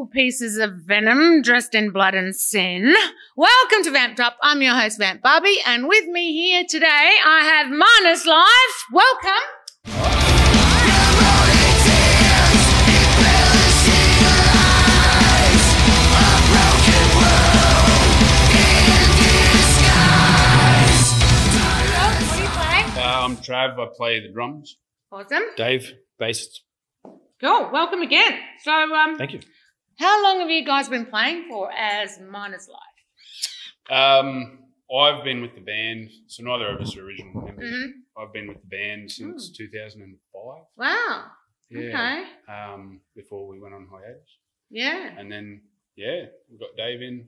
evil pieces of venom dressed in blood and sin. Welcome to Vamped Up. I'm your host, Vamp Barbie, and with me here today, I have Minus Life. Welcome. I'm Trav. I play the drums. Awesome. Dave, bassist. Cool. Welcome again. So, Thank you. How long have you guys been playing for as Minus Life? I've been with the band, so neither of us are original members. Mm-hmm. I've been with the band since 2005. Wow. Yeah. Okay. Before we went on hiatus. Yeah. And then, we got Dave in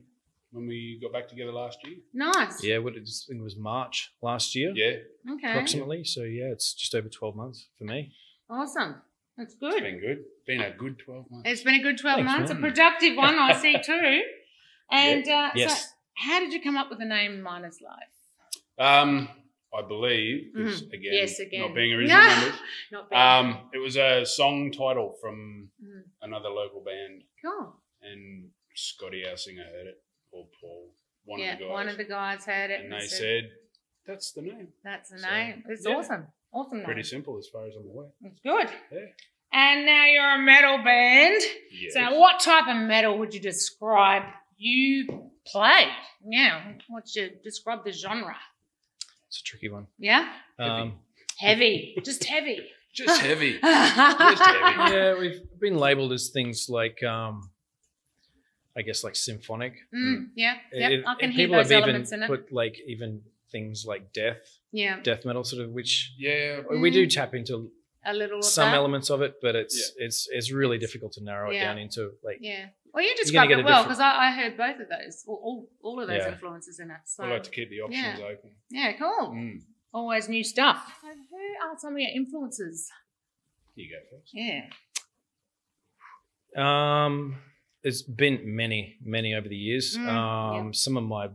when we got back together last year. Nice. Yeah, I think it was March last year. Yeah. Okay. Approximately. So, yeah, it's just over 12 months for me. Awesome. That's good. It's been good. Been a good 12 months. It's been a good 12 Thanks, months. man. A productive one, I see too. And Yes. so how did you come up with the name Minus Life? I believe, again, Yes, again. not being original members. Not bad. It was a song title from another local band, Cool. and Scotty, our singer, heard it, or Paul, one of the guys. One of the guys heard it. And they said, that's the name. That's the So, name. It's yeah. awesome. Awesome name. Pretty simple as far as I'm aware. It's good. Yeah. And now you're a metal band. Yes. So what type of metal would you describe you play? Yeah. What's your describe the genre? It's a tricky one. Yeah? Heavy. Just heavy. Just heavy. Just heavy. Yeah, we've been labelled as things like, I guess, like symphonic. Yeah. Yep. I can hear people those have elements even in it. put like even things like death metal sort of, which Yeah. we do tap into a little of some that. elements of it, but it's really difficult to narrow it down into like. Yeah. Well, you gonna described get it a well different- because I heard both of those, all of those Yeah. influences in it. So I like to keep the options open. yeah, cool. Always new stuff. So who are some of your influences? You go first. Yeah. There's been many over the years. Some of my,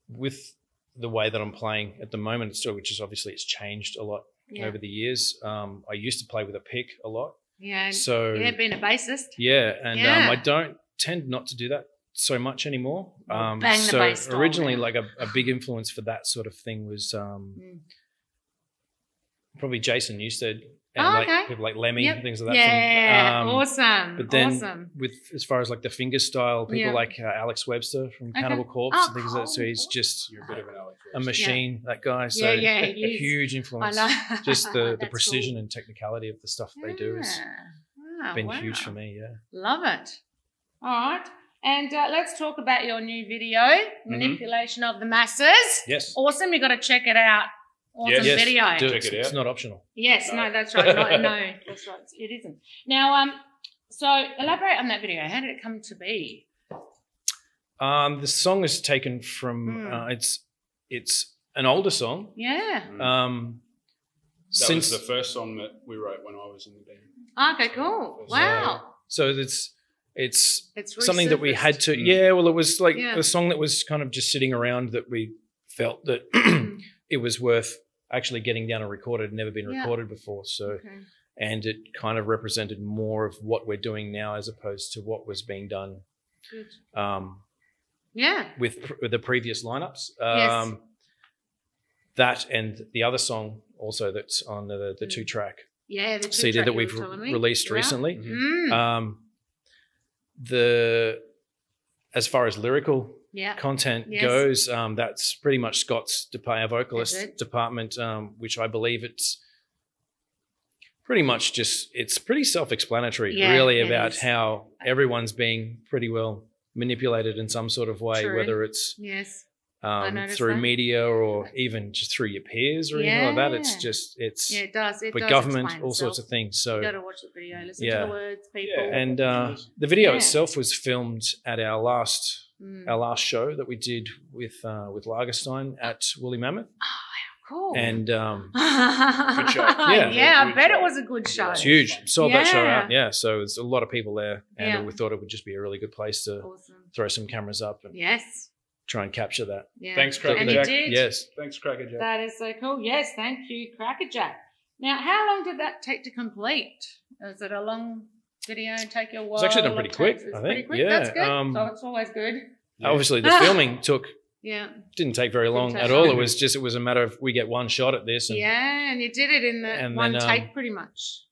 with the way that I'm playing at the moment, which is obviously it's changed a lot over the years. I used to play with a pick a lot. Yeah. So being a bassist. Yeah, and I don't tend not to do that so much anymore. Bang the so bass style, originally, man. like a big influence for that sort of thing was probably Jason Newsted and people like Lemmy and things like that. Yeah, awesome. But then awesome. with as far as like the finger style, people like Alex Webster from Cannibal Corpse and things like that. So he's just You're a bit of an Alex. a machine, that guy. So he a is. huge influence. I know. Just the That's precision cool. and technicality of the stuff they do has been huge for me. Yeah. Love it. All right. And let's talk about your new video, Manipulation of the Masses. Yes. Awesome. You got to check it out. Awesome Yes, video. do it. Check it out. It's not optional. Yes, no, that's right. No, that's right. It isn't. Now, so elaborate on that video. How did it come to be? The song is taken from it's an older song. Yeah. That was the first song that we wrote when I was in the band. Okay, cool. Wow. So it's something that we resurfaced. had to. Yeah, well, it was like a song that was kind of just sitting around that we felt that it was worth actually getting down and recorded. It had never been recorded before, so and it kind of represented more of what we're doing now as opposed to what was being done. Good. With the previous lineups. Yes. That and the other song also that's on the 2-track Yeah, the CD that we've released recently. As far as lyrical content goes, that's pretty much Scott's our vocalist department, which I believe it's pretty much it's pretty self-explanatory, really, about how everyone's being pretty well manipulated in some sort of way, whether it's through that. media or even just through your peers or anything like that. It's it does. It but does government, explain all itself. sorts of things. So You got to watch the video, listen to the words, people. and the video itself was filmed at our last show that we did with Lagerstein at Woolly Mammoth. Cool. And Good show. I bet it was a good show. it's huge. Sold that show out. Yeah, so there's a lot of people there, and we thought it would just be a really good place to throw some cameras up and try and capture that. Yeah. Thanks, Cracker And Jack. you did. Yes. Thanks, Cracker Jack. That is so cool. Yes, thank you, Cracker Jack. Now, how long did that take to complete? Was it a long video take you a while? It's actually done pretty quick, I think. Pretty quick. Yeah. That's good. So it's always good. Yeah. Obviously, the filming didn't take very long at all. It was a matter of we get one shot at this. And, and you did it in the one take pretty much.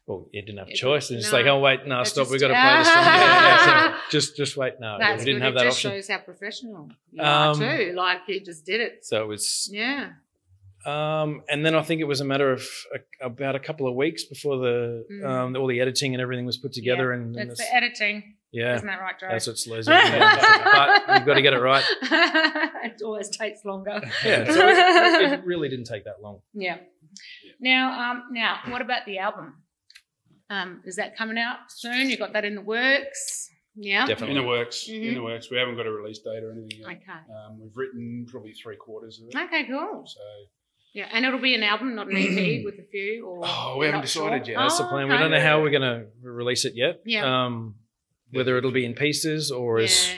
Well, you didn't have a choice. And it's like, oh, wait, no, stop. We've got to play this song. So just wait. No, we didn't have that option. It just shows how professional you are too. Like, you just did it. So it was... Yeah. And then I think it was a matter of about a couple of weeks before all the editing and everything was put together. And it's the editing. Yeah. Isn't that right, Joe? That's what's lazy. But you've got to get it right. It always takes longer. Yeah. So it really didn't take that long. Yeah. Now, what about the album? Is that coming out soon? You got that in the works? Yeah, definitely in the works. In the works. We haven't got a release date or anything yet. Okay. We've written probably 3/4 of it. Okay, cool. So yeah, and it'll be an album, not an EP with a few. Or we haven't decided yet. That's the plan. Okay. We don't know how we're going to release it yet. Yeah. Whether it'll be in pieces or as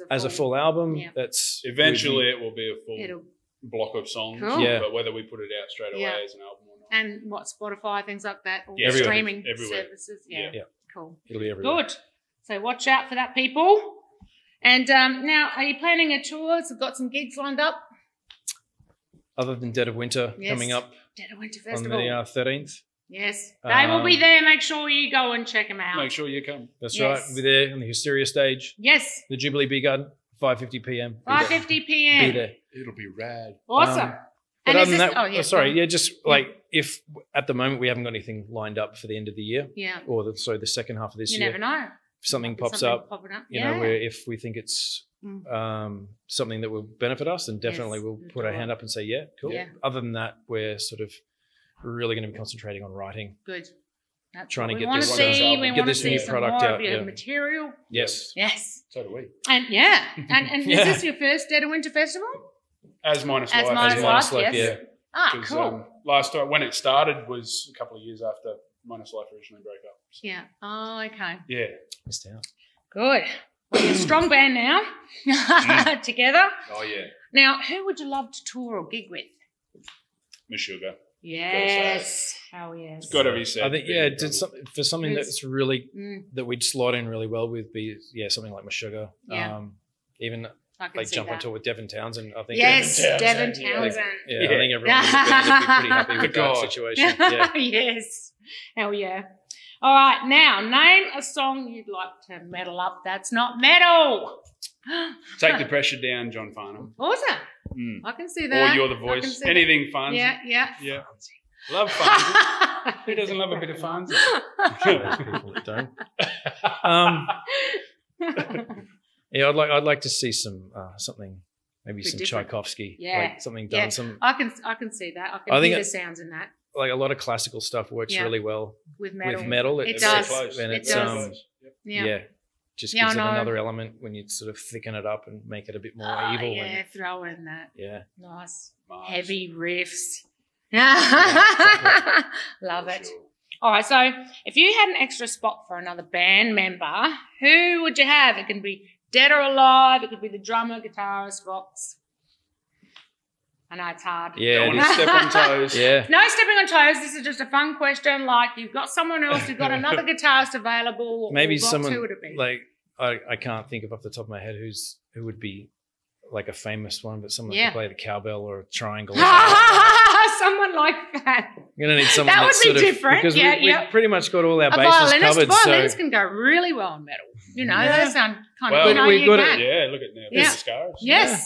a full album. Yeah. That's eventually it will be a full block of songs. Cool. Yeah. But whether we put it out straight away as an album or not. And what, Spotify, things like that, or everywhere. streaming Everywhere. services. Yeah. Cool. It'll be everywhere. Good. So watch out for that, people. And now, are you planning a tour? So got some gigs lined up? Other than Dead of Winter coming up. Dead of Winter Festival. On the 13th. Yes. They will be there. Make sure you go and check them out. Make sure you come. That's right. We'll be there on the Hysteria stage. Yes. The Jubilee Big Garden, 5:50 p.m. 5:50 p.m. Be there. It'll be rad. Awesome. But other than that, just like if at the moment we haven't got anything lined up for the end of the year, or the second half of this year. You never know. If something pops up, you know, where if we think it's something that will benefit us, then definitely we'll put our hand up and say, yeah, cool. Yeah. Other than that, we're sort of really going to be concentrating on writing. Good. That's trying to get this new product out. Yeah. Material. Yes. Yes. So do we. And and is this your first Dead of Winter Festival? As Minus Life. As Minus Life, yeah. Ah, cool. Last time when it started was a couple of years after Minus Life originally broke up. So. Yeah. Oh, okay. Yeah. Missed out. Good. Well, you're a strong band now. Together. Oh yeah. Now, who would you love to tour or gig with? Meshuggah. Yes. Oh yes. It's got to be said. I think for something that's really that we'd slot in really well with be something like Meshuggah. Yeah. Even like jump on tour with Devin Townsend. I think. Yes, Devin Townsend. I think everyone would be pretty happy with that situation. Yeah. Yes. Hell yeah. All right, now name a song you'd like to metal up that's not metal. Take the Pressure Down, John Farnham. Awesome. I can see that. Or You're the Voice. Anything fun. Yeah. Love fun. Who doesn't love a bit of fun? People that don't. I'd like to see some something, maybe some Tchaikovsky. Like something done. Yeah. Some. I can see that. I can hear the sounds in that. Like a lot of classical stuff works really well with metal. It does. And it does. Just gives it another element when you sort of thicken it up and make it a bit more evil. Yeah, throw in that. Yeah. Nice. Heavy riffs. Exactly. Love it. Sure. All right, so if you had an extra spot for another band member, who would you have? It can be dead or alive. It could be the drummer, guitarist, Vox. I know it's hard. Yeah. Don't want to step on toes. Yeah. No stepping on toes. This is just a fun question. Like, you've got someone else, you've got another guitarist available. Maybe someone, who would it be? like, I can't think of off the top of my head who would be like a famous one, but someone could play the cowbell or a triangle. Someone like that. You're going to need someone that that's would be sort of, different. Because we've pretty much got all our bases covered. Violinists can go really well in metal. You know, they sound kind of good. We've got it. Yeah, look at now. Yeah. The scars. Yes.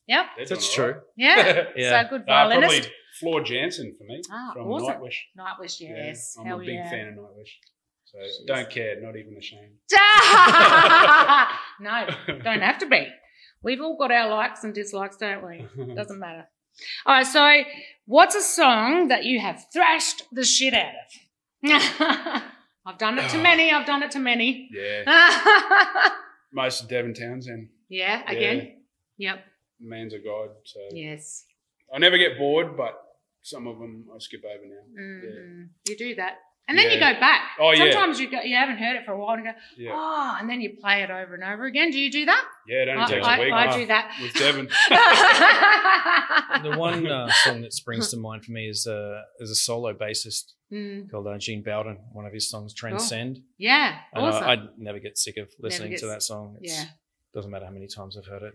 Yeah. Yep. That's true. Yeah. So good violinist. Probably Floor Jansen for me from awesome. Nightwish. Nightwish, yes. I'm a big fan of Nightwish. So don't care, not even ashamed. No, don't have to be. We've all got our likes and dislikes, don't we? Doesn't matter. All right, so what's a song that you have thrashed the shit out of? I've done it to many. Yeah. Most of Devin Townsend. Yeah, again? Yeah. Yep. Man's a god. So yes. I never get bored, but some of them I skip over now. Mm-hmm. Yeah. You do that. And then you go back. Oh, Sometimes you haven't heard it for a while and you go, oh, and then you play it over and over again. Do you do that? Yeah, it only takes a week. I do that. With Devon. The one song that springs to mind for me is a solo bassist called Gene Bowden. One of his songs, Transcend. Oh. Yeah, and awesome. I never get sick of listening to that song. Yeah. Doesn't matter how many times I've heard it.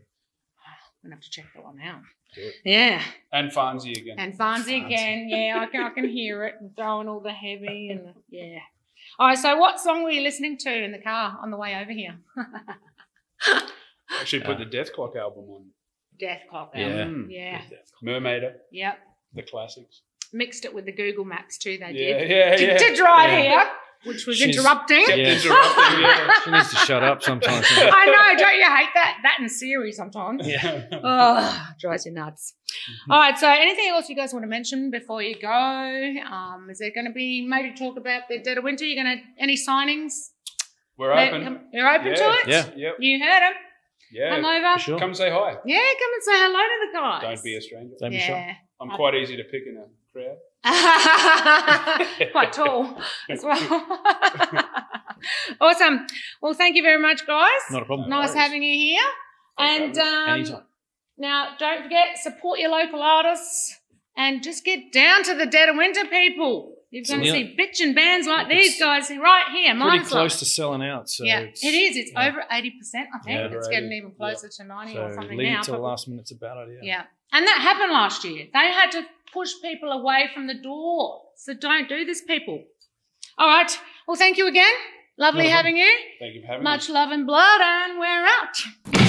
I'm going to have to check that one out. Good. Yeah. And Farnsey again. Again. Yeah, I can hear it and throwing all the heavy and yeah. All right, so what song were you listening to in the car on the way over here? Actually put the Death Clock album on. Death Clock album. Yeah. Yeah. Mermaider. Yep. The classics. Mixed it with the Google Maps too, they did. To drive here, which was interrupting. Interrupting, She needs to shut up sometimes. I know, don't you hate that? That and Siri sometimes. Yeah. Oh, drives you nuts. All right, so anything else you guys want to mention before you go? Is there going to be maybe talk about the Dead of Winter? You're going to any signings? We're open. You're open to it? Yeah. Yep. You heard him. Yeah. Come over. Sure. Come say hi. Yeah, come and say hello to the guys. Don't be a stranger. Don't be shy. I'm quite easy to pick in a crowd. Quite tall as well. Awesome. Well, thank you very much, guys. Not a problem. Nice having you here. And anytime. Now, don't forget, support your local artists and just get down to the Dead of Winter, people. You're going to see bitchin' bands like these guys right here. Pretty close to selling out. So yeah, it is. It's over 80%, I think. Yeah, it's getting even closer to 90 or something leave now. it till the last minute's a bad idea. Yeah. And that happened last year. They had to push people away from the door. So don't do this, people. All right. Well, thank you again. Lovely having you. Thank you for having me. Much love and blood, and we're out.